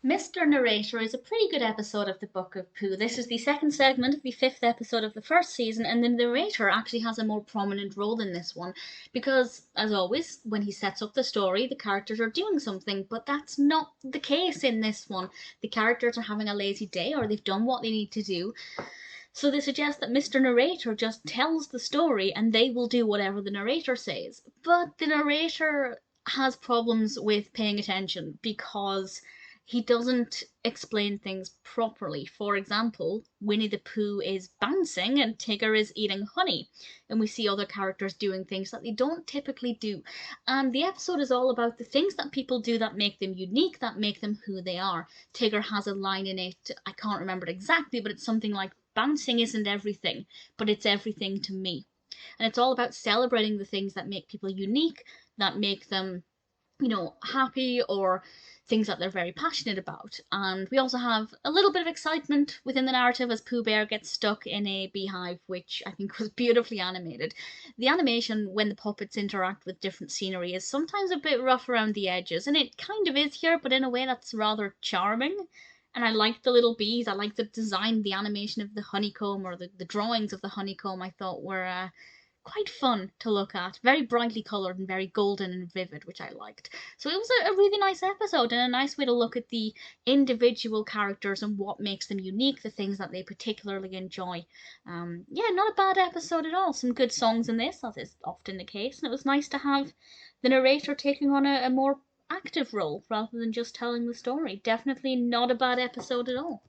Mr. Narrator is a pretty good episode of the Book of Pooh. This is the second segment of the fifth episode of the first season, and the narrator actually has a more prominent role in this one because, as always, when he sets up the story, the characters are doing something, but that's not the case in this one. The characters are having a lazy day or they've done what they need to do, so they suggest that Mr. Narrator just tells the story and they will do whatever the narrator says. But the narrator has problems with paying attention because he doesn't explain things properly. For example, Winnie the Pooh is bouncing and Tigger is eating honey, and we see other characters doing things that they don't typically do. And the episode is all about the things that people do that make them unique, that make them who they are. Tigger has a line in it, I can't remember it exactly, but it's something like, bouncing isn't everything, but it's everything to me. And it's all about celebrating the things that make people unique, that make them, happy, or things that they're very passionate about. And we also have a little bit of excitement within the narrative as Pooh Bear gets stuck in a beehive, which I think was beautifully animated. The animation when the puppets interact with different scenery is sometimes a bit rough around the edges, and it kind of is here, but in a way that's rather charming. And I like the little bees. I like the design, the animation of the honeycomb, or the drawings of the honeycomb, I thought were quite fun to look at. Very brightly coloured and very golden and vivid, which I liked. So it was a really nice episode and a nice way to look at the individual characters and what makes them unique, the things that they particularly enjoy. Yeah, not a bad episode at all. Some good songs in this, as is often the case, and it was nice to have the narrator taking on a more active role rather than just telling the story. Definitely not a bad episode at all.